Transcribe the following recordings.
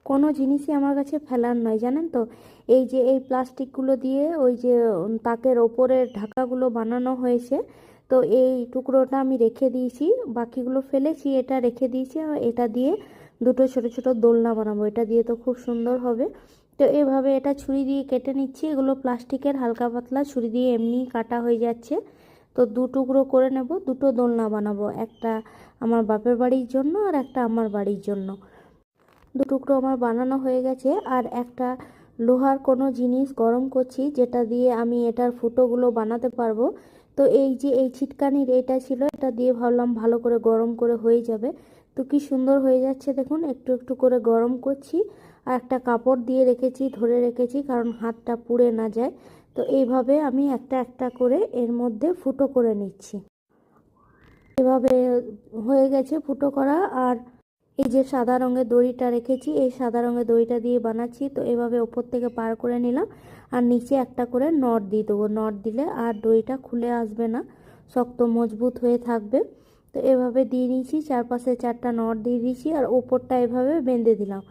কোনো জিনিসই আমার কাছে ফেলার নয়, জানেন তো। এই যে এই প্লাস্টিকগুলো দিয়ে ওই যে তাকের ওপরের ঢাকাগুলো বানানো হয়েছে, তো এই টুকরোটা আমি রেখে দিয়েছি, বাকিগুলো ফেলেছি, এটা রেখে দিয়েছি। আর এটা দিয়ে দুটো ছোট ছোট দোলনা বানাবো, এটা দিয়ে তো খুব সুন্দর হবে। তো এভাবে এটা ছুরি দিয়ে কেটে নিচ্ছি, এগুলো প্লাস্টিকের হালকা পাতলা, ছুরি দিয়ে এমনি কাটা হয়ে যাচ্ছে। তো দু টুকরো করে নেব, দুটো দোলনা বানাবো, একটা আমার বাপের বাড়ির জন্য আর একটা আমার বাড়ির জন্য। দু টুকরো আমার বানানো হয়ে গেছে। আর একটা লোহার কোনো জিনিস গরম করছি, যেটা দিয়ে আমি এটার ফুটোগুলো বানাতে পারবো। তো এই যে এই ছিটকানির এটা ছিল, এটা দিয়ে ভাবলাম ভালো করে গরম করে হয়ে যাবে। তো কি সুন্দর হয়ে যাচ্ছে দেখুন, একটু একটু করে গরম করছি। আর একটা কাপড় দিয়ে রেখেছি, ধরে রেখেছি, কারণ হাতটা পুড়ে না যায়। তো এইভাবে আমি একটা একটা করে এর মধ্যে ফুটো করে নিচ্ছি। এভাবে হয়ে গেছে ফুটো করা। আর এই যে সাদা রঙের দড়িটা রেখেছি, এই সাদা রঙের দড়িটা দিয়ে বানাচ্ছি। তো এভাবে ওপর থেকে পার করে নিলাম, আর নিচে একটা করে নট দিয়ে দেবো। নট দিলে আর দড়িটা খুলে আসবে না, শক্ত মজবুত হয়ে থাকবে। তো এভাবে দিয়ে নিয়েছি, চারপাশে চারটা নট দিয়ে দিয়েছি, আর ওপরটা এভাবে বেঁধে দিলাম।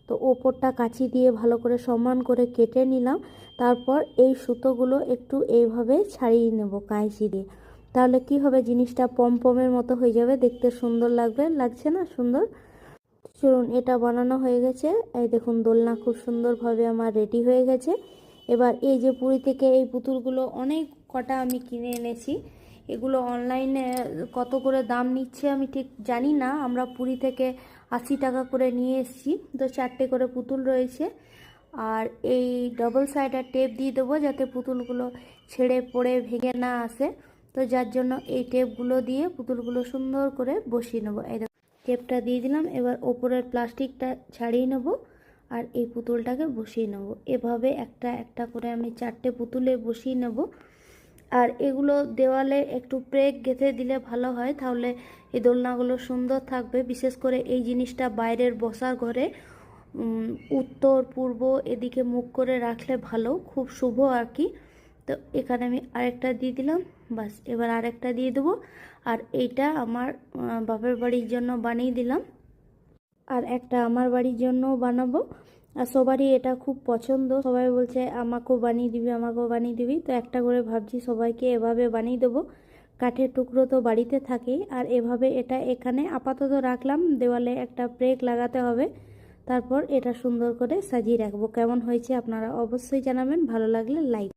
তো ওপরটা কাঁচি দিয়ে ভালো করে সমান করে কেটে নিলাম। তারপর এই সুতোগুলো একটু এইভাবে ছাড়িয়ে নেব কাঁচি দিয়ে। তাহলে কি হবে, জিনিসটা পমপমের মতো হয়ে যাবে, দেখতে সুন্দর লাগবে, লাগছে না সুন্দর? চলুন, এটা বানানো হয়ে গেছে। এই দেখুন, দোলনা খুব সুন্দরভাবে আমার রেডি হয়ে গেছে। এবার এই যে পুরী থেকে এই পুতুলগুলো অনেক কটা আমি কিনে এনেছি। এগুলো অনলাইনে কত করে দাম নিচ্ছে আমি ঠিক জানি না। আমরা পুরী থেকে 80 টাকা করে নিয়ে এসেছি। তো 4টে করে পুতুল রয়েছে। আর এই ডবল সাইডার টেপ দিয়ে দেবো, যাতে পুতুলগুলো ছেড়ে পড়ে ভেঙে না আসে। তো যার জন্য এই টেপগুলো দিয়ে পুতুলগুলো সুন্দর করে বসিয়ে নেবো। এই টেপটা দিয়ে দিলাম। এবার ওপরের প্লাস্টিকটা ছাড়িয়ে নেব, আর এই পুতুলটাকে বসিয়ে নেব। এভাবে একটা একটা করে আমি 4টে পুতুলে বসিয়ে নেব। আর এগুলো দেওয়ালে একটু প্রেক গেঁথে দিলে ভালো হয়, তাহলে এই দোলনাগুলো সুন্দর থাকবে। বিশেষ করে এই জিনিসটা বাইরের বসার ঘরে উত্তর পূর্ব এদিকে মুখ করে রাখলে ভালো, খুব শুভ আর কি। তো এখানে আমি আরেকটা দিয়ে দিলাম, বাস। এবার আরেকটা দিয়ে দেবো। আর এইটা আমার বাপের বাড়ির জন্য বানিয়ে দিলাম, আর একটা আমার বাড়ির জন্য বানাবো। আর সবারই এটা খুব পছন্দ, সবাই বলছে আমাকেও বানিয়ে দিবি, আমাকেও বানিয়ে দিবি। তো একটা করে ভাবছি সবাইকে এভাবে বানিয়ে দেবো। কাঠের টুকরো তো বাড়িতে থাকেই। আর এভাবে এটা এখানে আপাতত রাখলাম, দেওয়ালে একটা প্রেক লাগাতে হবে। তারপর এটা সুন্দর করে সাজিয়ে রাখবো। কেমন হয়েছে আপনারা অবশ্যই জানাবেন, ভালো লাগলে লাইক।